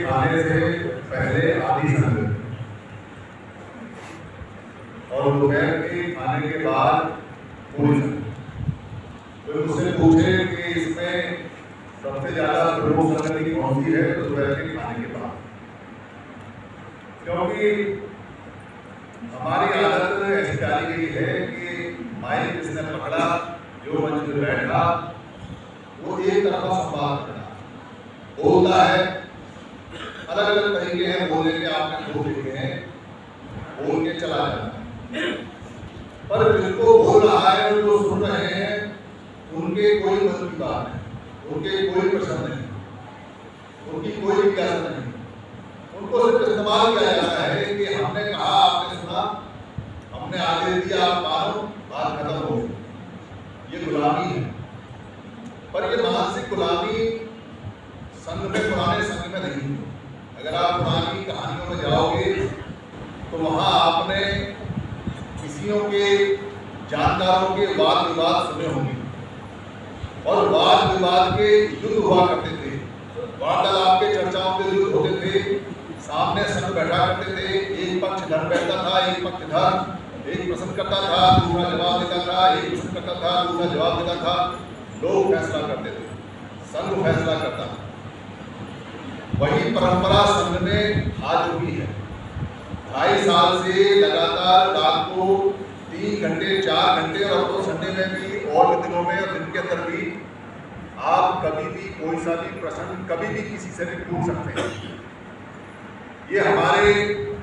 खाने से पहले आधी संग और दोपहर के खाने के बाद पूरी संग। तो मुझसे पूछे कि इसमें सबसे ज्यादा प्रमुख संगति कौन सी है, तो दोपहर के खाने के बाद। क्योंकि हमारी आदत ऐसी डाली गई है कि माइक जिसने पकड़ा, जो मंच पर बैठा, वो एक तरफा संवाद करना बोलता है। अलग अलग तरीके हैं बोलने के, आपने दो देखे हैं, बोल के चला जाता है। पर जिनको बोल रहा है और जो सुन रहे हैं, उनके कोई मन की बात नहीं, उनके कोई प्रश्न नहीं, उनकी कोई जिज्ञासा नहीं। उनको सिर्फ इस्तेमाल किया जाता है कि हमने कहा, आपने सुना, हमने आदेश दिया, आप मानो, बात खत्म हो गई। ये गुलामी है। पर ये मानसिक गुलामी संघ में, पुराने संघ में नहीं। अगर आप पुरानी कहानियों में जाओगे तो वहां आपने किसियों के, जानकारों के वाद विवाद सुने होंगे, और वाद विवाद के युद्ध हुआ करते थे, वार्तालाप के, चर्चाओं के युद्ध होते थे। सामने संघ बैठा करते थे, एक पक्ष इधर बैठता था, एक पक्ष इधर, एक प्रश्न करता था, दूसरा जवाब देता था, एक प्रश्न करता था, दूसरा जवाब देता था। लोग फैसला करते थे, संघ फैसला करता था। वही परंपरा संघ में आ चुकी है। 2.5 साल से लगातार रात को 3 घंटे 4 घंटे, और तो संडे में भी और दिनों में और दिन के अंदर भी आप कभी भी कोई सा भी प्रश्न कभी भी किसी से भी पूछ सकते हैं। ये हमारे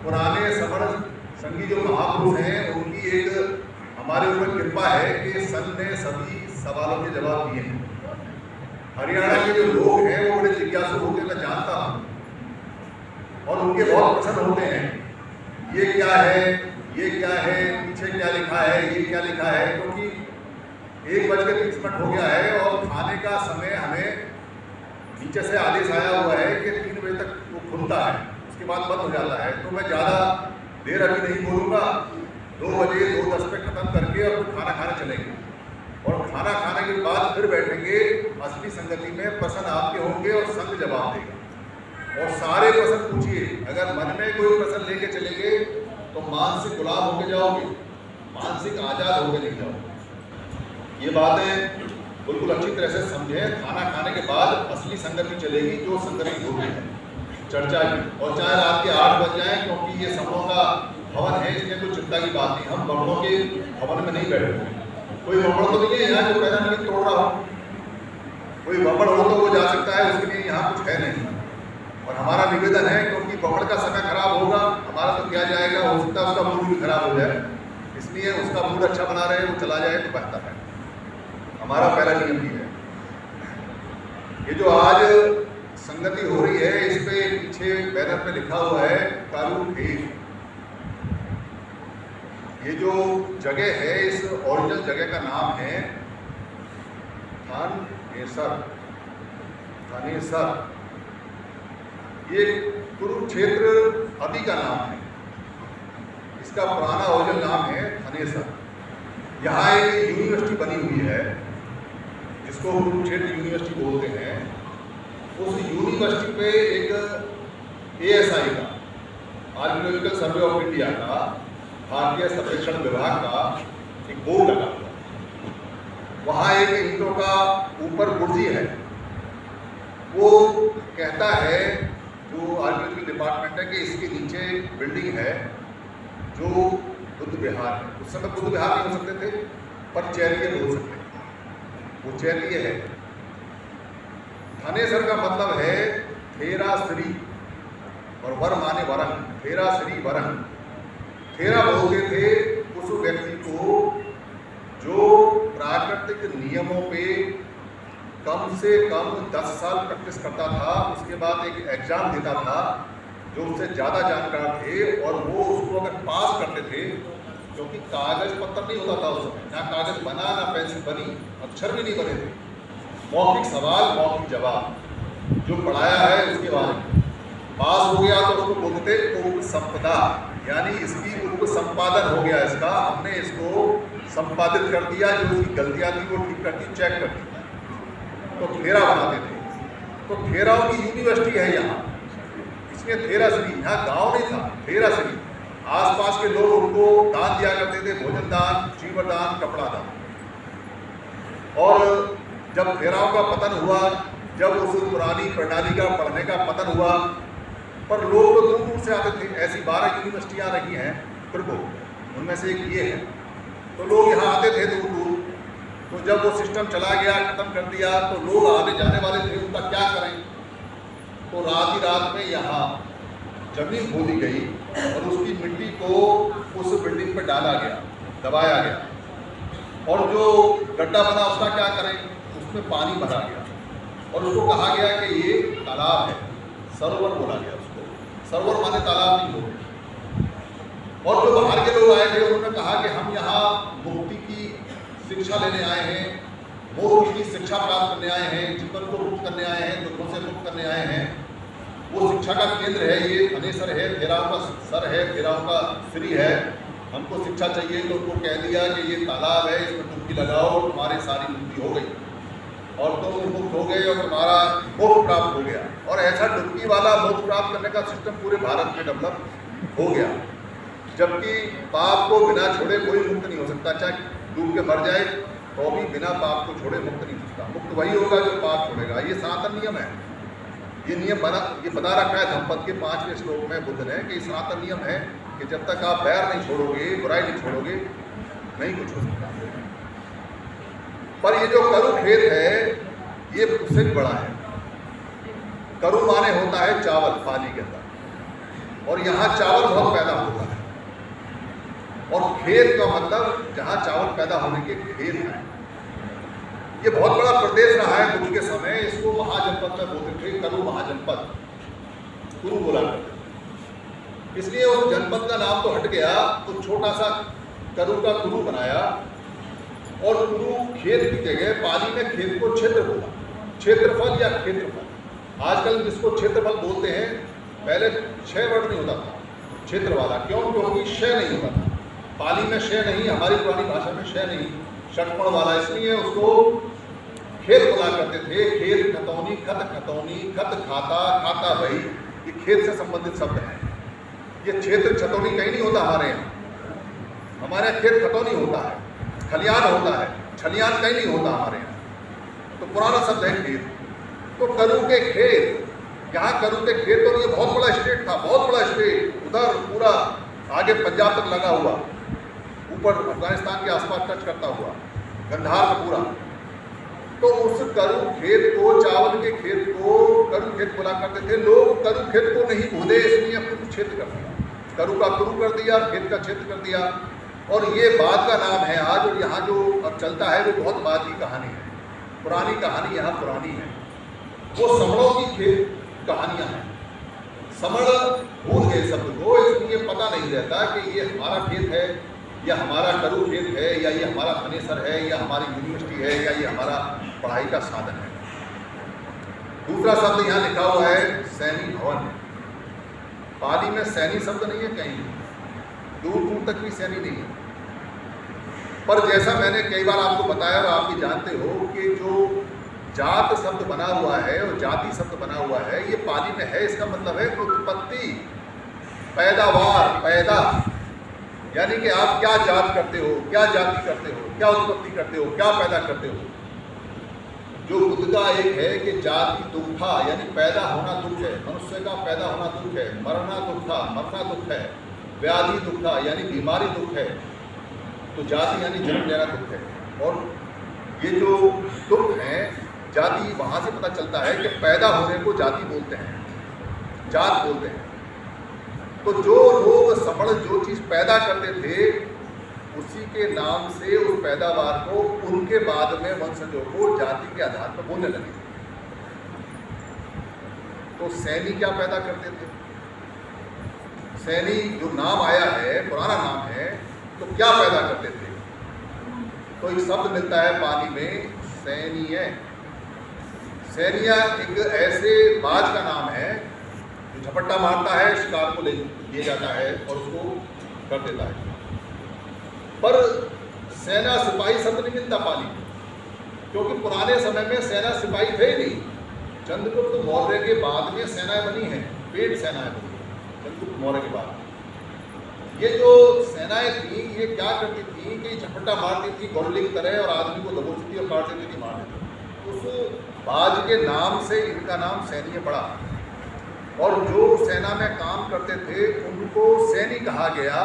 पुराने समर संघी जो महापुरुष हैं, उनकी एक हमारे ऊपर कृपा है कि संघ ने सभी सवालों के जवाब दिए हैं। हरियाणा के जो लोग हैं वो बड़े जिज्ञासु होते, मैं जानता हूँ, और उनके बहुत प्रश्न होते हैं। ये क्या है, ये क्या है, पीछे क्या लिखा है, ये क्या लिखा है। क्योंकि 1:30 हो गया है और खाने का समय हमें नीचे से आदेश आया हुआ है कि 3 बजे तक वो खुलता है, उसके बाद बंद हो जाता है। तो मैं ज़्यादा देर अभी नहीं बोलूँगा। 2 बजे 2:10 पे ख़त्म करके और फिर खाना खाने चलेंगे, और खाना खाने के बाद फिर बैठेंगे। असली संगति में प्रश्न आपके होंगे और संघ जवाब देगा, और सारे प्रश्न पूछिए। अगर मन में कोई प्रश्न लेके चलेंगे तो मानसिक गुलाम होके जाओगे, मानसिक आज़ाद होके नहीं जाओगे। ये बातें बिल्कुल अच्छी तरह से समझें। खाना खाने के बाद असली संगति चलेगी, जो संगति होगी है चर्चा की, और चाहे रात के 8 बज जाए, क्योंकि ये समूह का भवन है, इसमें कोई चिंता की बात नहीं। हम बमड़ों के भवन में नहीं बैठे, कोई बमड़ तो नहीं है यहाँ जो पैदा नहीं तोड़ रहा हो। कोई बमड़ हो तो वो जा सकता है, उसके लिए यहाँ कुछ है नहीं। और हमारा निवेदन है, क्योंकि बमड़ का समय खराब होगा, हमारा तो क्या जाएगा, हो सकता है उसका मूड भी खराब हो जाए, इसलिए उसका मूड अच्छा बना रहे, वो चला जाए तो बेहतर है। हमारा पहला नियम भी है। ये जो आज संगति हो रही है, इस पे पीछे बैनर पे लिखा हुआ है कारू खेल। ये जो जगह है, इस ओरिजिनल जगह का नाम है थानेसर। ये कुरुक्षेत्र अभी का नाम है, इसका पुराना ओरिजिनल नाम है थानेसर। यहाँ एक यूनिवर्सिटी बनी हुई है जिसको कुरुक्षेत्र यूनिवर्सिटी बोलते हैं। उस यूनिवर्सिटी पे एक ASI का, आर्कियोलॉजिकल सर्वे ऑफ इंडिया का, भारतीय सर्वेक्षण विभाग का एक बोर्ड लगा हुआ है। वहाँ एक ईंटों का ऊपर बुर्जी है। वो कहता है जो आर्कियोलॉजिकल डिपार्टमेंट है कि इसके नीचे बिल्डिंग है जो बुद्ध विहार है। उस समय बुद्ध विहार नहीं हो सकते थे, पर चैत्य बोल सकते हैं, वो चैत्य है। थानेसर का मतलब है थेरा श्री, और वर माने वरन, थेरा श्री वरन। थेरा बोलते थे उस व्यक्ति को जो प्राकृतिक नियमों पे कम से कम 10 साल प्रैक्टिस करता था, उसके बाद एक एग्जाम देता था जो उससे ज़्यादा जानकार थे, और वो उसको अगर पास करते थे, क्योंकि कागज पत्थर नहीं होता था उस समय, ना कागज बना ना पेंसिल बनी, अक्षर भी नहीं बने थे। मौखिक सवाल मौखिक जवाब जो पढ़ाया है उसके बाद पास हो गया तो उसको बोलते थे उपसंपदा, यानी इसकी उपसंपादन हो गया, इसका हमने इसको संपादित कर दिया, जो उसकी गलतियाँ थी वो ठीक कर दी, चेक कर दी, तो घेरा बनाते थे। तो घेराव की यूनिवर्सिटी है यहाँ, इसमें थेरासरी, यहाँ गांव नहीं था, थेरासरी, आसपास के लोग उनको दान दिया करते थे, भोजन दान, चीवर दान, कपड़ा दान। और जब फेराव का पतन हुआ, जब उस पुरानी प्रणाली का पढ़ने का पतन हुआ, पर लोग तो दूर दूर से आते थे। ऐसी 12 यूनिवर्सिटियाँ रही हैं फिर को, उनमें से एक ये है, तो लोग यहाँ आते थे दूर दूर। तो जब वो सिस्टम चला गया, ख़त्म कर दिया, तो लोग आने जाने वाले थे, उनका क्या करें। तो रात ही रात में यहाँ जमीन खोदी गई और उसकी मिट्टी को उस बिल्डिंग पर डाला गया, दबाया गया, और जो गड्ढा बना उसका क्या करें, उसमें पानी भरा गया और उसको कहा गया कि ये तालाब है, सरोवर बोला गया उसको। सरोवर माने तालाब नहीं हो। और जो बाहर के लोग आए थे उन्होंने कहा कि हम यहाँ मुक्ति की शिक्षा लेने आए हैं, मोक्ष की शिक्षा प्राप्त करने आए हैं, जीवन को मुक्त करने आए हैं, दुखों से मुक्त करने आए हैं। वो शिक्षा का केंद्र है, ये थनेसर है, फेराव का सर है, फेराव का श्री है, हमको शिक्षा चाहिए। तो उनको कह दिया कि ये तालाब है, इसमें डुबकी लगाओ, तुम्हारी सारी मुक्ति हो गई और तुम मुक्त हो गए और तुम्हारा मोक्ष प्राप्त हो गया। और ऐसा डुबकी वाला मोक्ष प्राप्त करने का सिस्टम पूरे भारत में डेवलप हो गया। जबकि पाप को बिना छोड़े कोई मुक्त नहीं हो सकता, चाहे डूब के मर जाए तो भी बिना पाप को छोड़े मुक्त नहीं हो सकता। मुक्त वही होगा जो पाप छोड़ेगा। ये सनातन नियम है, ये नियम बता रखा है धम्मपद के 5वें श्लोक में बुद्ध ने कि सनातन नियम है कि जब तक आप बैर नहीं छोड़ोगे, बुराई नहीं छोड़ोगे, नहीं कुछ हो सकता। पर ये जो करु खेत है ये उससे भी बड़ा है। करु माने होता है चावल पानी के अंदर, और यहाँ चावल बहुत पैदा होता है। और खेत का मतलब जहाँ चावल पैदा होने के खेत हैं। ये बहुत बड़ा प्रदेश रहा है बुद्ध के समय, इसको महाजनपद में बोलते थे, करु महाजनपद, कुरु बोला करते थे। इसलिए उस जनपद का नाम तो हट गया, तो छोटा सा करु का कुरु बनाया और कुरु खेत की जगह पाली में खेत को क्षेत्र बोला, क्षेत्रफल या क्षेत्रफल। आजकल जिसको क्षेत्रफल बोलते हैं, पहले 6 वर्ड नहीं होता था क्षेत्र वाला, क्यों? क्योंकि क्षय नहीं होता था। पाली में क्षय नहीं, हमारी पुरानी भाषा में क्षय नहीं, षटकोण वाला, इसलिए उसको खेत बोला करते थे। खेत खतौनी, खत खाता, खाता भाई, ये खेत से संबंधित शब्द है। ये क्षेत्र छतौनी कहीं नहीं होता हमारे यहाँ। हमारे यहाँ खेत खतौनी होता है, खलियान होता है, छलियान कहीं नहीं होता हमारे यहाँ। तो पुराना शब्द है खेत। तो करु के खेत, यहाँ करु के खेत, और ये बहुत बड़ा स्टेट था, बहुत बड़ा स्टेट, उधर पूरा आगे पंजाब तक लगा हुआ, ऊपर अफगानिस्तान के आसपास टच करता हुआ, गंधार का पूरा। तो उस करु खेत को, चावल के खेत को करु खेत बोला करते थे लोग। करु खेत को नहीं खोदे, इसलिए अपने क्षेत्र कर दिया, करु का कुरु कर दिया, खेत का क्षेत्र कर दिया। और ये बाद का नाम है आज, और यहाँ जो अब चलता है वो बहुत बाद की कहानी है, पुरानी कहानी यहाँ पुरानी है। वो समणों की खेत कहानियाँ हैं। समण भूल गए शब्द को, इसलिए पता नहीं रहता कि ये हमारा खेत है या हमारा करु खेत है, या ये हमारा थनेसर है, या हमारी यूनिवर्सिटी है, या ये हमारा पढ़ाई का साधन है। दूसरा शब्द यहाँ लिखा हुआ है सैनी भवन। पाली में सैनी शब्द नहीं है, कहीं दूर दूर तक भी सैनी नहीं है। पर जैसा मैंने कई बार आपको बताया और आप भी जानते हो कि जो जात शब्द बना हुआ है और जाति शब्द बना हुआ है, ये पाली में है। इसका मतलब है उत्पत्ति, पैदावार, पैदा, यानी कि आप क्या जात करते हो, क्या जाति करते हो, क्या उत्पत्ति करते हो, क्या पैदा करते हो। जो बुद्ध का एक है कि जाति दुखा, यानी पैदा होना दुख है, मनुष्य का पैदा होना दुख है, मरना दुखा, मरना दुख है, व्याधि दुखा यानी बीमारी दुख है, तो जाति यानी जन्म लेना दुख है। और ये जो दुख है जाति, वहाँ से पता चलता है कि पैदा होने को जाति बोलते हैं, जात बोलते हैं। तो जो लोग समण जो चीज़ पैदा करते थे, उसी के नाम से उस पैदावार को उनके बाद में वंशजों को जाति के आधार पर बोलने लगे। तो सैनी क्या पैदा करते थे? सैनी जो नाम आया है, पुराना नाम है, तो क्या पैदा करते थे? तो एक शब्द मिलता है पाली में, सैनीय। सैनिया एक ऐसे बाज का नाम है जो झपट्टा मारता है, शिकार को ले जाता है और उसको कर देता है। पर सेना सिपाही शब्द नहीं मिलता पाली में, क्योंकि पुराने समय में सेना सिपाही थे ही नहीं। चंद्रगुप्त मौर्य के बाद में सेनाएं बनी हैं। पेड सेनाएं थी चंद्रगुप्त मौर्य के बाद। ये जो सेनाएं थी ये क्या करती थी कि झपट्टा मारती थी गोरली की तरह और आदमी को दबोचती थी और काट देती थी, मार देती थी। उस बाज के नाम से इनका नाम सैनिक पड़ा। और जो सेना में काम करते थे उनको सैनिक कहा गया।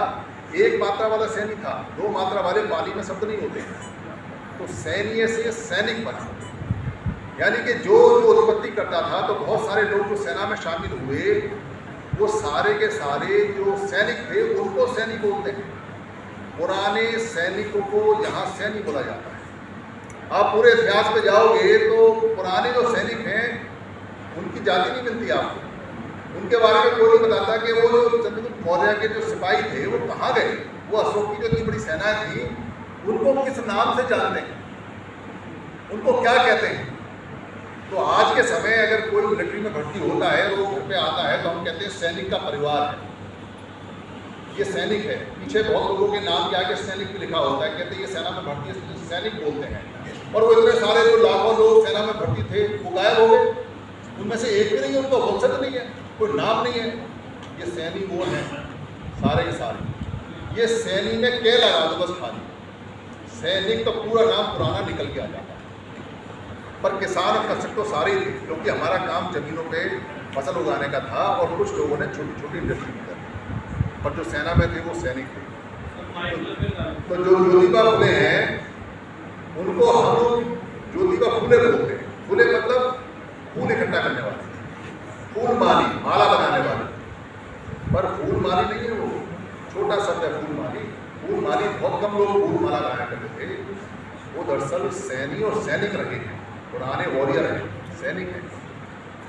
एक मात्रा वाला सैनिक था, दो मात्रा वाले पाली में शब्द नहीं होते, तो सैन्य से सैनिक बना। यानी कि जो उत्पत्ति करता था, तो बहुत सारे लोग जो सेना में शामिल हुए वो सारे के सारे जो सैनिक थे उनको सैनिक बोलते हैं। पुराने सैनिकों को यहाँ सैनिक बोला जाता है। आप पूरे इतिहास पे जाओगे तो पुराने जो सैनिक हैं उनकी जाति नहीं मिलती आपको, उनके बारे में कोई नहीं बताता कि वो जो चंद्रगुप्त मौर्य के जो सिपाही थे वो कहाँ गए, वो अशोक की जो इतनी बड़ी सेना थी उनको किस नाम से जानते हैं, उनको क्या कहते हैं। तो आज के समय अगर कोई मिलिट्री में भर्ती होता है, वो घर पे आता है, तो हम कहते हैं सैनिक का परिवार है, ये सैनिक है। पीछे बहुत लोगों के नाम के आगे सैनिक भी लिखा होता है, कहते हैं ये सेना में भर्ती है, सैनिक बोलते हैं। और वो इतने सारे जो लाखों लोग सेना में भर्ती थे वो गायब हो गए, उनमें से एक भी नहीं है, उनका वंशज नहीं है, कोई नाम नहीं है। ये सैनिक वो हैं सारे के सारे। ये सैनिक में के लगा दो बस खाली, सैनिक तो पूरा नाम पुराना निकल के आ जाता है। पर किसान और कृषक तो सारे ही थे, क्योंकि हमारा काम जमीनों पे फसल उगाने का था और कुछ लोगों ने छोटी छोटी इंडस्ट्री भी कर। पर जो सेना में थे वो सैनिक थे। तो जो ज्योतिबा फुले हैं उनको हम ज्योतिबा फुले बोलते हैं। फुले मतलब फूल इकट्ठा करने वाले, फूल माली, माला बनाने वाले। पर फूल माली नहीं है, वो छोटा शब्द है फूल माली। फूल माली बहुत कम लोग फूल माला बनाया करते थे। वो दरअसल सैनिक और सैनिक रहे हैं, पुराने वॉरियर हैं, सैनिक हैं।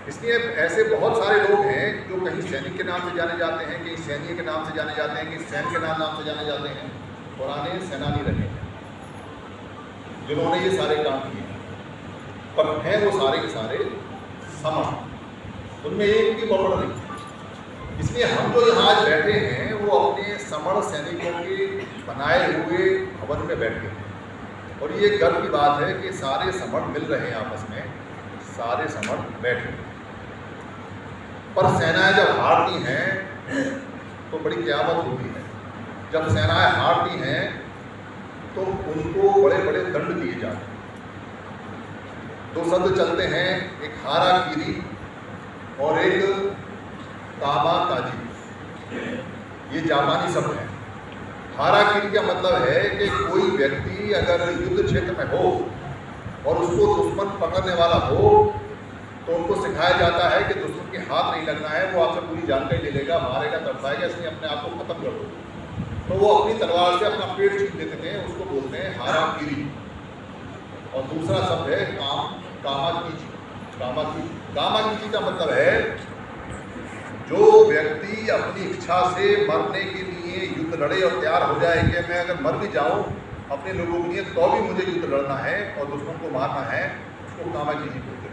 इसलिए ऐसे बहुत सारे लोग हैं जो कहीं सैनिक के नाम से जाने जाते हैं, कहीं सैनिक के नाम से जाने जाते हैं, कहीं सैन के नाम से जाने जाते हैं। पुराने सेनानी रहे हैं जिन्होंने ये सारे काम किए, पर हैं वो सारे के सारे समान, उनमें एक भी गड़बड़ नहीं। इसलिए हम जो यहाँ आज बैठे हैं वो अपने समण सैनिकों के बनाए हुए भवन में बैठे हैं। और ये गर्व की बात है कि सारे समण मिल रहे हैं आपस में, सारे समण बैठे। पर सेनाएं जब हारती हैं तो बड़ी क़यामत होती है। जब सेनाएं हारती हैं तो उनको बड़े बड़े दंड दिए जाते हैं। दो शब्द चलते हैं, एक हारा कीरी और एक कामा काजी। ये जापानी शब्द है। हाराकीरी का मतलब है कि कोई व्यक्ति अगर युद्ध क्षेत्र में हो और उसको दुश्मन पकड़ने वाला हो तो उनको सिखाया जाता है कि दुश्मन के हाथ नहीं लगना है, वो आपसे पूरी जानकारी ले लेगा, मारेगा, तड़पाएगा, इसलिए अपने आप को खत्म कर दो। तो वो अपनी तलवार से अपना पेट छीन देते थे, उसको बोलते हैं हाराकीरी। और दूसरा शब्द है कामाकीजी। कामाकीजी का मतलब है जो व्यक्ति अपनी इच्छा से मरने के लिए युद्ध लड़े और तैयार हो जाए कि मैं अगर मर भी जाऊं अपने लोगों के लिए तो भी मुझे युद्ध लड़ना है और दुश्मन को मारना है, उसको कामाकीजी बोलते हैं।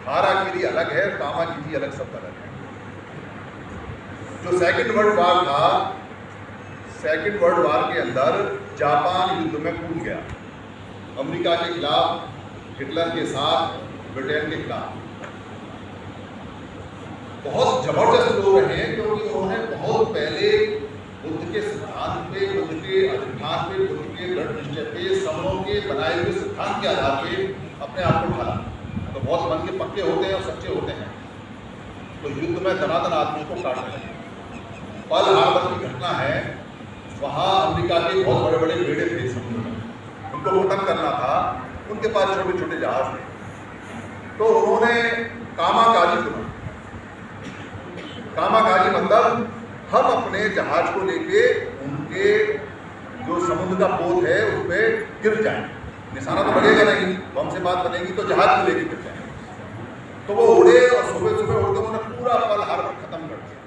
हाराकीरी अलग है, कामाकीजी अलग शब्द अलग है। जो सेकेंड वर्ल्ड वार था, सेकेंड वर्ल्ड वार के अंदर जापान युद्ध में कूद गया, अमेरिका के खिलाफ, हिटलर के साथ, ब्रिटेन के खिलाफ। बहुत जबरदस्त लोग रहे हैं क्योंकि उन्होंने बहुत पहले बुद्ध के सिद्धांत पे, बुद्ध के अधिष्ठान पे, बुद्ध के दृढ़ निश्चय पे, समणों के बनाए हुए सिद्धांत के आधार पे अपने आप को ढाला। तो बहुत मन के पक्के होते हैं और सच्चे होते हैं, तो युद्ध में धनाधन आदमी को काटने लगे। पर्ल हार्बर की घटना है, वहाँ अमेरिका के बहुत बड़े बड़े बेड़े थे समुद्र में, उनको खत्म करना था, उनके पास छोटे छोटे जहाज थे। तो उन्होंने कामाकाजी चुना। कामाकाजी मतलब हम अपने जहाज को लेके उनके जो समुद्र का पोत है उस पर गिर जाएं, निशाना तो लगेगा नहीं, बम से बात बनेगी तो जहाज को लेके गिर जाएंगे। तो वो उड़े और सुबह सुबह उड़ते उन्होंने पूरा पर्ल हार्बर खत्म कर दिया।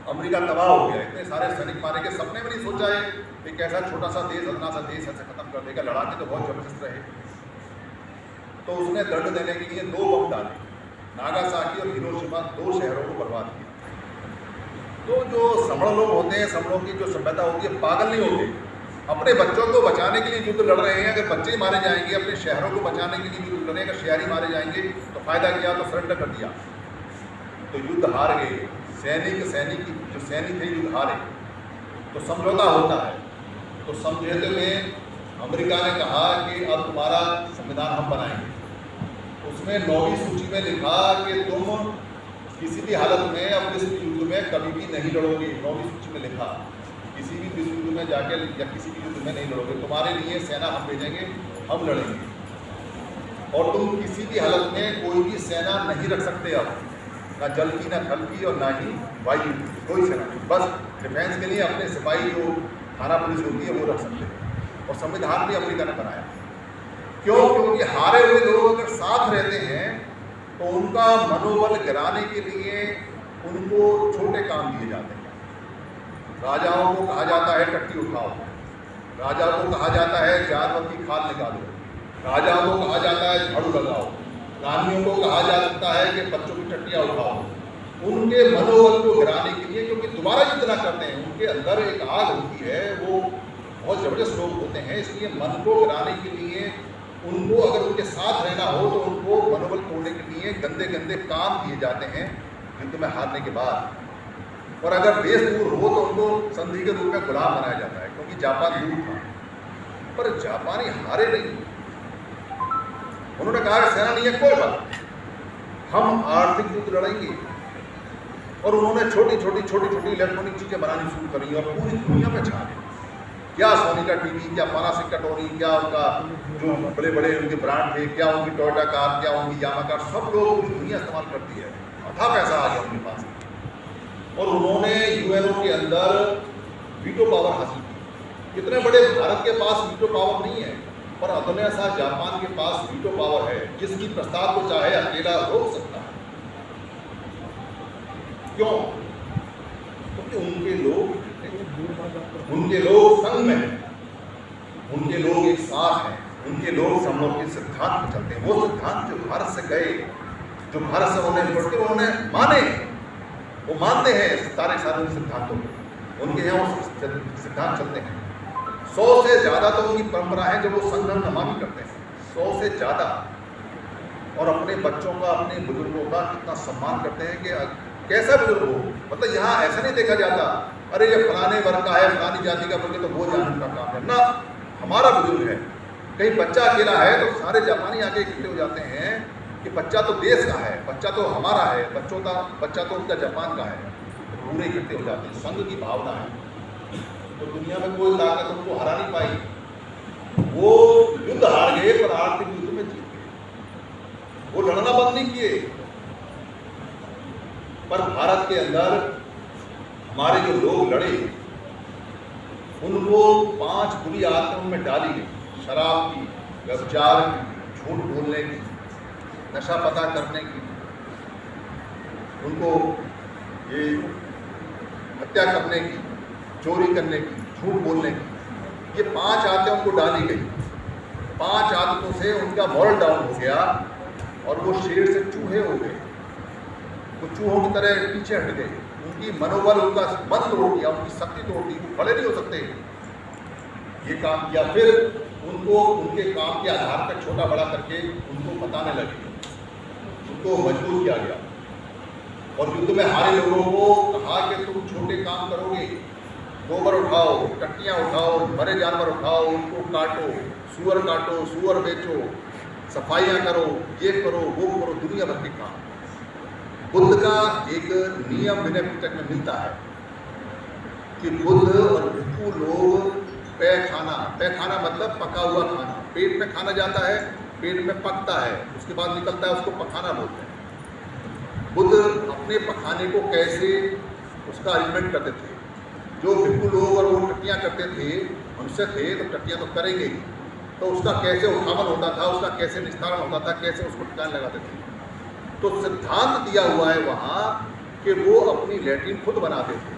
अमेरिका तबाह हो गया, इतने सारे सैनिक मारे गए, सबने भी नहीं सोचा है कि कैसा छोटा सा देश, अदना सा देश ऐसे खत्म कर देगा। लड़ाके तो बहुत जबरदस्त रहे। तो उसने दंड देने के लिए 2 बम डाले, नागासाकी और हिरोशिमा, 2 शहरों को बर्बाद किया। तो जो समण लोग होते हैं, समणों की जो सभ्यता होती है, पागल नहीं होते, अपने बच्चों को बचाने के लिए युद्ध लड़ रहे हैं। अगर बच्चे मारे जाएंगे, अपने शहरों को बचाने के लिए युद्ध लड़ रहे हैं, अगर शहरी मारे जाएंगे तो फायदा किया, तो सरेंडर कर दिया। तो युद्ध हार गए, सैनिक जो सैनिक थे युद्ध हारे, तो समझौता होता है। तो समझौते में अमेरिका ने कहा कि अब तुम्हारा संविधान हम बनाएंगे। उसमें 9वीं सूची में लिखा कि तुम किसी भी हालत में अब इस युद्ध में कभी भी नहीं लड़ोगे। 9वीं सूची में लिखा किसी भी विश्व युद्ध में जाके या किसी भी युद्ध में नहीं लड़ोगे, तुम्हारे लिए सेना हम भेजेंगे, हम लड़ेंगे, और तुम किसी भी हालत में कोई भी सेना नहीं रख सकते। अब ना जल की, ना थल की, और ना ही वायु की, कोई सेना नहीं। बस डिफेंस के लिए अपने सिपाही जो थाना पुलिस होती है वो रख सकते हैं। और संविधान भी अमेरिका ने बनाया। क्यों? क्योंकि हारे हुए लोग अगर साथ रहते हैं तो उनका मनोबल गिराने के लिए उनको छोटे काम दिए जाते हैं। राजाओं को कहा जाता है टट्टी उठाओ, राजाओं को कहा जाता है जानवर की खाल निकालो, राजाओं को कहा जाता है झाड़ू लगाओ, रानियों को कहा जा सकता है कि बच्चों की टट्टियाँ उठाओ। उनके मनोबल को गिराने के लिए, क्योंकि दोबारा युद्ध ना करते हैं, उनके अंदर एक आग होती है, वो बहुत ज़बरदस्त लोग होते हैं, इसलिए मन को गिराने के लिए उनको, अगर उनके साथ रहना हो तो उनको मनोबल तोड़ने के लिए गंदे गंदे काम दिए जाते हैं युद्ध में हारने के बाद। और अगर देश दूर हो तो उनको संधि के रूप में गुलाम बनाया जाता है, क्योंकि जापान दूर था। पर जापानी हारे नहीं, उन्होंने कहा सेना नहीं है, कोई बात, हम आर्थिक युद्ध लड़ेंगे। और उन्होंने छोटी छोटी इलेक्ट्रॉनिक चीज़ें बनानी शुरू करी और पूरी दुनिया में छा गई। क्या सोनी का टीवी, क्या पानासोनिक का टोनी, क्या उनका जो बड़े बड़े उनके ब्रांड थे, क्या उनकी टोयोटा कार, क्या उनकी यामा कार, सब लोग पूरी दुनिया इस्तेमाल करती है। अथा पैसा आ गया उनके पास और उन्होंने यूएनओ के अंदर वीटो पावर हासिल की। इतने बड़े भारत के पास वीटो पावर नहीं है, पर अदन्य सा जापान के पास वीटो पावर है, जिसकी प्रस्ताव को चाहे अकेला रोक सकता है। क्यों? क्योंकि उनके लोग संग में हैं, उनके लोग एक साथ हैं, उनके लोग सब लोग के सिद्धांत पर चलते हैं। वो सिद्धांत जो भारत से गए, जो भारत से उन्हें निपटते उन्होंने माने, वो मानते हैं सारे सिद्धांतों को, उनके यहाँ वो सिद्धांत चलते हैं। 100 से ज़्यादा तो उनकी परंपरा है जो वो संघ नमामि करते हैं, 100 से ज़्यादा। और अपने बच्चों का, अपने बुजुर्गों का कितना सम्मान करते हैं कि कैसा बुजुर्ग हो। मतलब यहाँ ऐसा नहीं देखा जाता अरे ये फलाने वर्ग का है, फलानी जाति का बोले तो वो जानने का काम है ना, हमारा बुजुर्ग है। कहीं बच्चा अकेला है तो सारे जापानी आके इकट्ठे हो जाते हैं कि बच्चा तो देश का है, बच्चा तो हमारा है, बच्चा तो उनका जापान का है, पूरे इकट्ठे हो जाते हैं। संघ की भावना है, तो दुनिया में कोई ताकत उनको हरा नहीं पाई। वो युद्ध हार गए पर आर्थिक युद्ध में जीत गए, वो लड़ना बंद नहीं किए। पर भारत के अंदर हमारे जो लोग लड़े, उनको 5 बुरी आदतों में डाली गई, शराब की, व्यभिचार की, झूठ बोलने की, नशा पता करने की, उनको ये हत्या करने की, चोरी करने की, झूठ बोलने की, ये 5 आदतें उनको डाली गई। 5 आदतों से उनका मॉरल डाउन हो गया और वो शेर से चूहे हो गए, वो चूहों की तरह पीछे हट गए। उनकी मनोबल, उनका मन तोड़ दिया, उनकी शक्ति तोड़ दी, वो खड़े नहीं हो सकते ये काम किया। फिर उनको उनके काम के आधार पर छोटा बड़ा करके उनको बताने लगे, उनको मजबूर किया गया। और युद्ध में हारे लोगों को कहा कि तुम छोटे काम करोगे, गोबर उठाओ, टट्टियाँ उठाओ, मरे जानवर उठाओ, उनको काटो, सुअर बेचो, सफाइयाँ करो, ये करो, वो करो, दुनिया भर के काम। बुद्ध का एक नियम विनय पिटक में मिलता है कि बुद्ध और भिक्षु लोग पैखाना मतलब पका हुआ खाना, पेट में खाना जाता है, पेट में पकता है, उसके बाद निकलता है, उसको पखाना बोलते हैं। बुद्ध अपने पखाने को कैसे उसका अरेंजमेंट करते थे। जो भिक्षु लोग और वो टट्टियाँ करते थे, मनुष्य थे तो टट्टियाँ तो करेंगे ही, तो उसका कैसे उठावन होता था, उसका कैसे निस्तारण होता था, कैसे उसको ठिकाने लगाते थे। तो सिद्धांत दिया हुआ है वहाँ कि वो अपनी लैट्रिन खुद बनाते थे,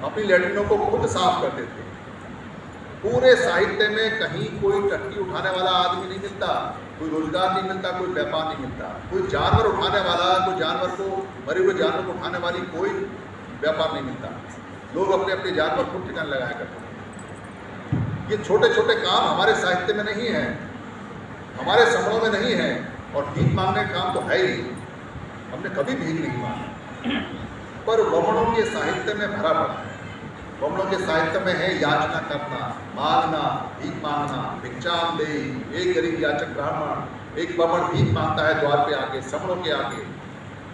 अपनी लैट्रिनों को खुद साफ करते थे। पूरे साहित्य में कहीं कोई टट्टी उठाने वाला आदमी नहीं मिलता, कोई रोजगार नहीं मिलता, कोई व्यापार नहीं मिलता, कोई जानवर उठाने वाला, कोई जानवर को, मरे हुए जानवर को उठाने वाली कोई व्यापार नहीं मिलता। लोग अपने अपने जानवर खुद ठिकाने लगाया करते हैं। ये छोटे छोटे काम हमारे साहित्य में नहीं है, हमारे समरों में नहीं है, और भीख मांगने का काम तो है ही। हमने कभी भीख नहीं मांगी, पर वमनों के साहित्य में भरा पड़ा है। वमनों के साहित्य में है याचना करना, मांगना, भीख मांगना, भिक्षाम दे, एक गरीब याचक ब्राह्मण, एक वमन भीख मांगता है द्वार पे आके, समणों के आगे,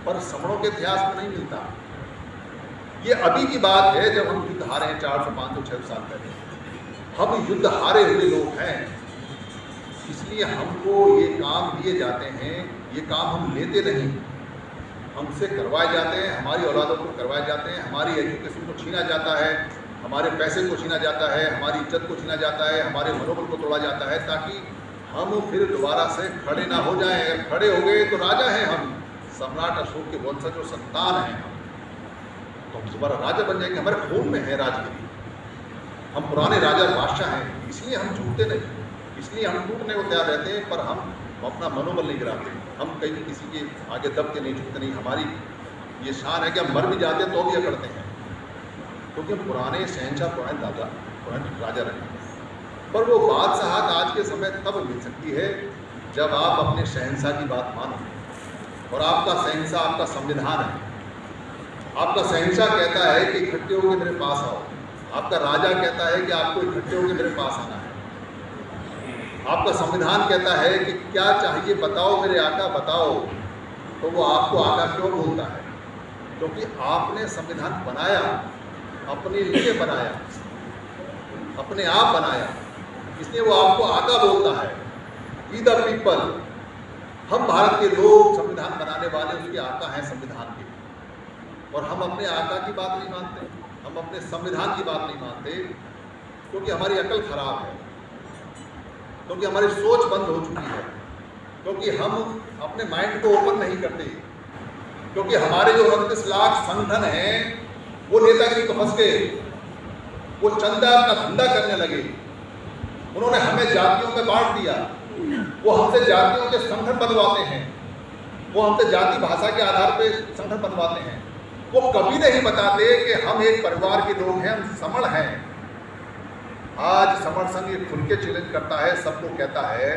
पर समणों के इतिहास में नहीं मिलता। ये अभी की बात है जब हम युद्ध हारे हैं 400, 500, 600 साल पहले। हम युद्ध हारे हुए लोग हैं, इसलिए हमको ये काम दिए जाते हैं, ये काम हम लेते नहीं, हमसे करवाए जाते हैं, हमारी औलादों को करवाए जाते हैं, हमारी एजुकेशन को छीना जाता है, हमारे पैसे को छीना जाता है, हमारी इज्जत को छीना जाता है, हमारे मनोबल को तोड़ा जाता है, ताकि हम फिर दोबारा से खड़े ना हो जाएं। अगर खड़े हो गए तो राजा हैं हम, सम्राट अशोक के वंशज और संतान हैं हम, तो हम दोबारा राजा बन जाएंगे। हमारे खून में है राजगिरी, हम पुराने राजा बादशाह हैं, इसलिए हम झूठते नहीं, इसलिए हम टूटने को तैयार रहते हैं, पर हम अपना मनोबल नहीं गिराते, हम कहीं किसी के आगे दबते नहीं, झुकते नहीं। हमारी ये शान है कि हम मर भी जाते हैं तो भी अकड़ते हैं, क्योंकि हम पुराने शहनशाह, पुराने राजा रहे। पर वो बादशाहत आज के समय तब मिल सकती है जब आप अपने शहनशाह की बात मानो, और आपका शहनशाह आपका संविधान है। आपका शहनशाह कहता है कि इकट्ठे होकर मेरे पास आओ, आपका राजा कहता है कि आपको इकट्ठे होकर मेरे पास आना है, आपका संविधान कहता है कि क्या चाहिए बताओ मेरे आका बताओ, तो वो आपको आका क्यों बोलता है? क्योंकि आपने संविधान बनाया, अपने लिए बनाया, अपने आप बनाया, इसलिए वो आपको आका बोलता है। वी द पीपल, हम भारत के लोग, संविधान बनाने वाले उसके आका हैं संविधान के, और हम अपने आका की बात नहीं मानते, हम अपने संविधान की बात नहीं मानते, क्योंकि हमारी अकल खराब है, क्योंकि हमारी सोच बंद हो चुकी है, क्योंकि हम अपने माइंड को ओपन नहीं करते, क्योंकि हमारे जो 29 लाख संगठन हैं वो नेतागिरी को फंस गए, वो चंदा का धंधा करने लगे, उन्होंने हमें जातियों में बांट दिया, वो हमसे जातियों के संगठन बनवाते हैं, वो हमसे जाति भाषा के आधार पर संगठन बनवाते हैं। वो कभी नहीं बताते कि हम एक परिवार के लोग हैं, हम समण हैं। आज समण संघ ये खुल के चैलेंज करता है, सबको कहता है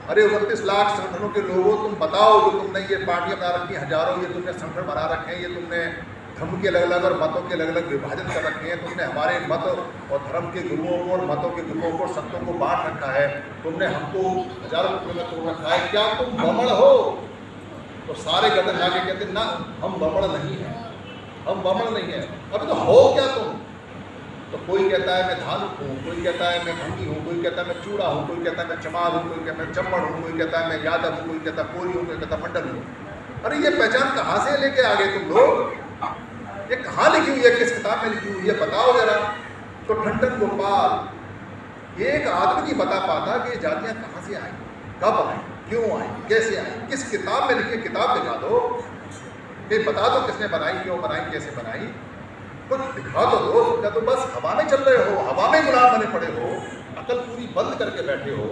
अरे 29 लाख संगठनों के लोगों तुम बताओ, जो तुमने ये पार्टियां बना रखी हजारों, ये तुमने संगठन बना रखे हैं, ये तुमने धर्म के अलग अलग और मतों के अलग अलग विभाजन कर रखे हैं, तुमने हमारे मत और धर्म के गुरुओं को और मतों के गुरुओं को, संतों को बांट रखा है, तुमने हमको हजारों रुपये में तोड़ रखा है, क्या तुम बमण हो? तो सारे गर्दन जाके कहते ना हम बमण नहीं हैं, हम बमण नहीं है। अभी तो हो क्या तुम? तो कोई कहता है मैं धानुक हूँ, कोई कहता है मैं भंगी हूँ, कोई कहता है मैं चूड़ा हूँ, कोई कहता है मैं चमार हूँ, कोई कहता है मैं चम्मड़ हूँ, कोई कहता है मैं यादव हूँ, कोई कहता है कोरी हूँ, कोई कहता है मंडल हूँ। अरे ये पहचान कहाँ से लेके आ गए तुम लोग? ये कहाँ लिखी हुई है, किस किताब में लिखी हुई है, बताओ जरा। तो ठंडन गोपाल एक आदमी नहीं बता पाता कि ये जातियाँ कहाँ से आई, कब आई, क्यों आई, कैसे आई, किस किताब में लिखी, किताब दिखा दो, फिर बता दो किसने बनाई, क्यों बनाई, कैसे बनाई, कुछ दिखा तो दो। क्या तो बस हवा में चल रहे हो, हवा में गुलाम बने पड़े हो, अकल पूरी बंद करके बैठे हो।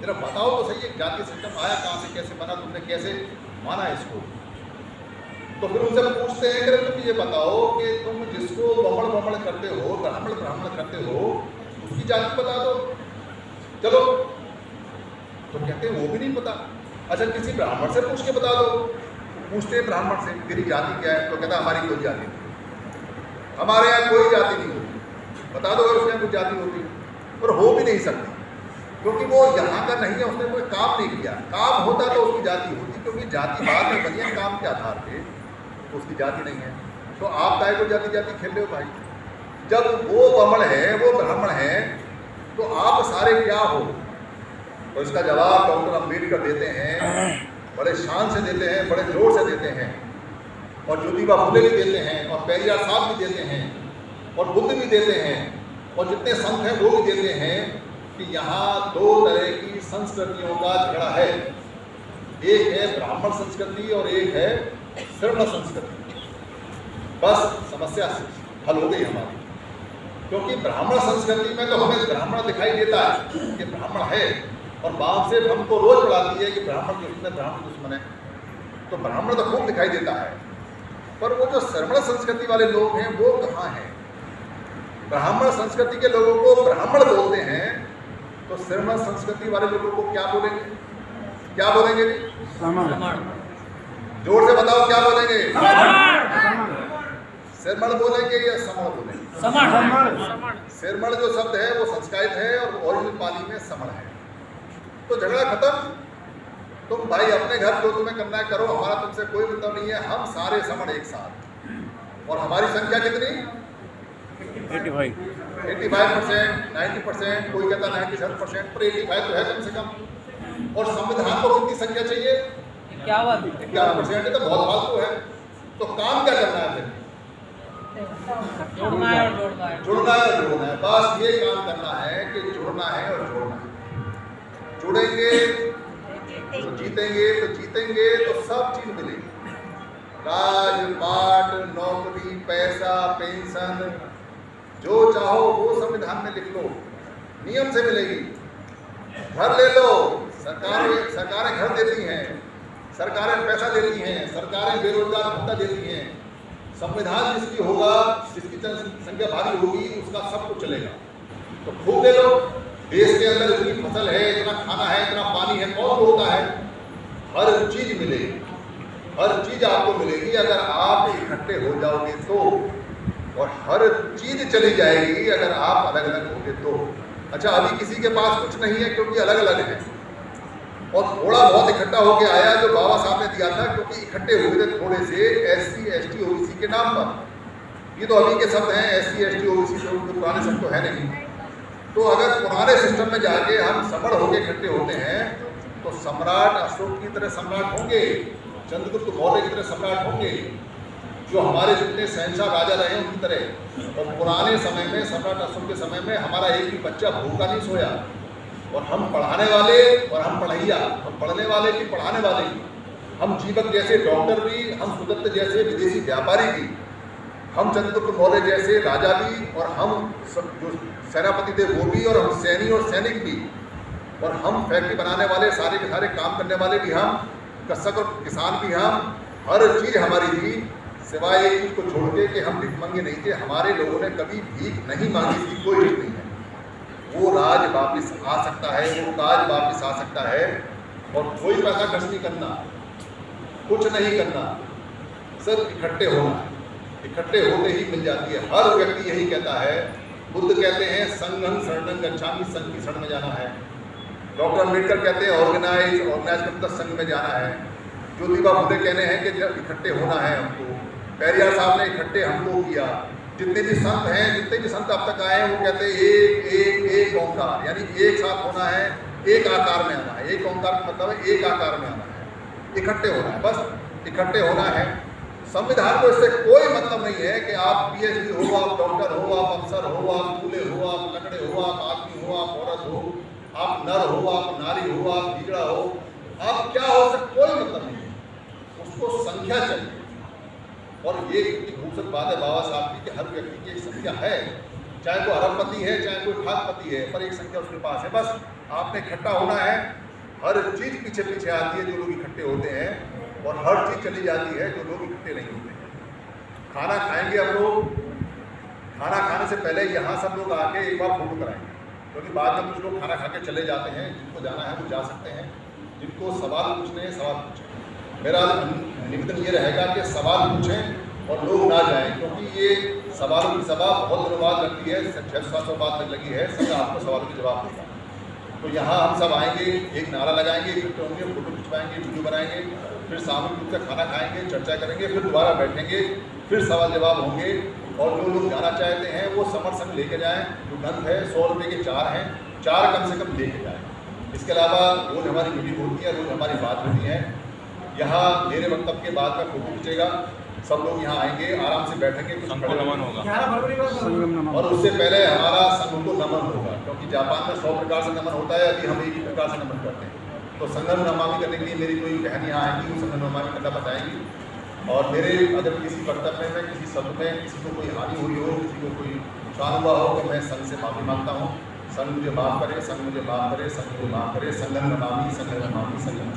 जरा बताओ तो सही, एक जातीय सिस्टम आया कहाँ से, कैसे बना, तुमने कैसे माना इसको? तो फिर उनसे पूछते हैं कि तुम ये बताओ कि तुम जिसको बमण बमण करते हो, ब्राह्मण ब्राह्मण करते हो, उसकी जाति बता दो। चलो, तो कहते हैं वो भी नहीं पता। अच्छा किसी ब्राह्मण से पूछ के बता दो। पूछते हैं ब्राह्मण से तेरी जाति क्या है, तो कहता हमारी कोई जाति नहीं, हमारे यहाँ कोई जाति नहीं होती, बता दो अगर उसके यहाँ कोई जाति होती, और हो भी नहीं सकती, क्योंकि वो यहाँ का नहीं है, उसने कोई काम नहीं किया। काम होता तो उसकी जाति होती, क्योंकि जाति बाद में बनी है काम के आधार पे, तो उसकी जाति नहीं है। तो आप काहे को जाति जाति खेल रहे हो भाई? जब वो बमण है, वो ब्राह्मण है, तो आप सारे क्या हो? तो इसका जवाब डॉक्टर अम्बेडकर देते हैं, बड़े शान से देते हैं, बड़े जोर से देते हैं, और ज्योतिबा फुले भी देते हैं, और पेरियार साहब भी देते हैं, और बुद्ध भी देते हैं, और जितने संत हैं वो भी देते हैं कि यहाँ दो तरह की संस्कृतियों का झगड़ा है। एक है ब्राह्मण संस्कृति और एक है श्रमण संस्कृति। बस समस्या हल हो गई हमारी, क्योंकि ब्राह्मण संस्कृति में तो हमें ब्राह्मण दिखाई देता है कि ब्राह्मण है, और बाप से हमको रोज पढ़ाती है कि ब्राह्मण दुश्मन है, ब्राह्मण दुश्मन है, तो ब्राह्मण तो खूब दिखाई देता है। पर वो जो श्रमण संस्कृति वाले लोग हैं वो कहाँ हैं? ब्राह्मण संस्कृति के लोगों को ब्राह्मण बोलते हैं, तो श्रमण संस्कृति वाले लोगों को क्या बोलेंगे? क्या बोलेंगे? जोर से बताओ क्या बोलेंगे? सिरमण बोलेंगे या समण बोलेंगे? सिरमण जो शब्द है वो संस्कृत है और ओरिजिनल पाली में समण है। तो झगड़ा खत्म। तुम भाई अपने घर जो तुम्हें करना है करो, हमारा तुमसे कोई मतलब नहीं है। हम सारे समण एक साथ, और हमारी संख्या कितनी? 85%, 90%, कोई कहता 97%, पर 85 तो है कम से कम। और संविधान को कितनी संख्या चाहिए? 51% है, तो बहुत फालतू है। तो काम क्या करना है फिर? जुड़ना है और जोड़ना है। बस ये काम करना है कि जुड़ना है और जोड़ना है। जुड़ेंगे तो जीतेंगे तो सब चीज मिलेगी। राज पाट, नौकरी, पैसा, पेंशन, जो चाहो वो संविधान में लिख लो, नियम से मिलेगी। घर ले लो, सरकारें घर देती हैं, सरकारें पैसा देती हैं, सरकारें बेरोजगार भत्ता देती हैं। संविधान जिसकी होगा, जिसकी जनसंख्या भारी होगी, उसका सब कुछ चलेगा। तो खूब ले लो। देश के अंदर इतनी फसल है, इतना खाना है, इतना पानी है, कौन होता है? हर चीज मिलेगी, हर चीज आपको मिलेगी अगर आप इकट्ठे हो जाओगे तो, और हर चीज चली जाएगी अगर आप अलग अलग होगे तो। अच्छा, अभी किसी के पास कुछ नहीं है क्योंकि अलग अलग है, और थोड़ा बहुत इकट्ठा होके आया जो बाबा साहब ने दिया था, क्योंकि इकट्ठे हुए थे थोड़े से SC, ST, OBC के नाम पर। ये तो अभी के शब्द हैं, SC, ST, OBC, जो पुराने शब्द तो है नहीं। तो अगर पुराने सिस्टम में जाके हम समण होके इकट्ठे होते हैं तो सम्राट अशोक की तरह सम्राट होंगे, चंद्रगुप्त मौर्य की तरह सम्राट होंगे, जो हमारे जितने शहंशाह राजा रहे हैं उनकी तरह। और पुराने समय में, सम्राट अशोक के समय में, हमारा एक भी बच्चा भूखा नहीं सोया, और हम पढ़ाने वाले और हम पढ़ैया, हम पढ़ने वाले भी पढ़ाने वाले भी, हम जीवक जैसे डॉक्टर भी, हम सुदत्त जैसे विदेशी व्यापारी भी, हम चंद्रगुप्त मौर्य जैसे राजा भी, और हम सब जो सेनापति थे वो भी, और हम सैनिक और सैनिक भी, और हम फैक्ट्री बनाने वाले सारे के सारे काम करने वाले भी हम, कृषक और किसान भी हम। हर चीज़ हमारी थी, सिवाय एक चीज़ को छोड़ के कि हम भिखमंगे नहीं थे। हमारे लोगों ने कभी भीख नहीं मांगी थी, कोई ठीक नहीं है। वो राज वापिस आ सकता है, वो काज वापिस आ सकता है, और कोई पैसा खर्च नहीं करना, कुछ नहीं करना, सब इकट्ठे होना। इकट्ठे होते ही मिल जाती है। हर व्यक्ति यही कहता है। बुद्ध कहते हैं संघं शरणं गच्छामि, संघ की शरण में जाना है। डॉक्टर अम्बेडकर कहते हैं ऑर्गेनाइज कर मतलब संघ में जाना है। ज्योतिबा फुले कहने हैं कि जब इकट्ठे होना है हमको। पेरियार साहब ने इकट्ठे हमको किया। जितने भी संत हैं, जितने भी संत अब तक आए हैं, वो कहते हैं एक ओंकार, यानी एक साथ होना है, एक आकार में आना है। एक ओंकार का मतलब है एक आकार में आना है, इकट्ठे होना है, बस इकट्ठे होना है। संविधान को इससे कोई मतलब नहीं है कि आप PhD हो, आप डॉक्टर हो, आप अफसर हो, आप दूल्हे हो, आप लकड़े हो, आप आदमी हो, आप औरत हो, आप नर हो, आप नारी हो, आप बिगड़ा हो, आप क्या हो, उससे कोई मतलब नहीं है। उसको संख्या चाहिए। और ये कितनी खूबसूरत बात है बाबा साहब की कि हर व्यक्ति की एक संख्या है, चाहे वो अरबपति है, चाहे कोई ठाकपति है, पर एक संख्या उसके पास है। बस आपने इकट्ठा होना है। हर चीज़ पीछे पीछे आती है जो लोग इकट्ठे होते हैं, और हर चीज़ चली जाती है जो लोग इकट्ठे नहीं होते हैं। खाना खाएंगे हम लोग, खाना खाने से पहले यहाँ सब लोग आके एक बार फोटो कराएंगे, क्योंकि बाद में कुछ लोग खाना खा के चले जाते हैं। जिनको जाना है वो जा सकते हैं, जिनको सवाल पूछने हैं सवाल पूछें। मेरा निवेदन ये रहेगा कि सवाल पूछें और लोग ना जाएं, क्योंकि ये सवालों की सभा बहुत दिनों बाद लगती है, 600-700 बाद तक लगी है। सब आपको सवालों के जवाब देगा। तो यहाँ हम सब आएंगे, एक नारा लगाएंगे, इकट्ठे होंगे, फोटो खिंचवाएंगे, वीडियो बनाएंगे, फिर सामूहिक रूप से खाना खाएंगे, चर्चा करेंगे, फिर दोबारा बैठेंगे, फिर सवाल जवाब होंगे। और जो लोग जाना चाहते हैं वो समर संघ लेके जाएँ। जो ग्रंथ है 100 रुपये के 4 हैं, 4 कम से कम लेके जाएँ। इसके अलावा रोज़ हमारी मीटिंग होती है, रोज़ हमारी बात होती है। यहाँ मेरे वक्तव्य के बाद में फोटो खींचेगा, सब लोग यहाँ आएंगे, आराम से बैठेंगे, कुछ नमन होगा, और उससे पहले हमारा संघ को नमन होगा, क्योंकि जापान में 100 प्रकार से नमन होता है, अभी हम एक ही प्रकार से नमन करते हैं। तो संगम नमामि करने के लिए मेरी कोई बहन यहाँ आएंगी, वो संगम नमामि करना बताएंगी। और मेरे अगर किसी वक्तव्य में, किसी शब्द में किसी को कोई हानि हुई हो, किसी को कोई नुकसान हुआ हो, तो मैं संघ से माफ़ी मांगता हूँ। संघ मुझे माफ़ करे, संघ मुझे माफ़ करे, संघ मुझे माफ़ करे। संगम नमामि, संगम नमामि, संगम।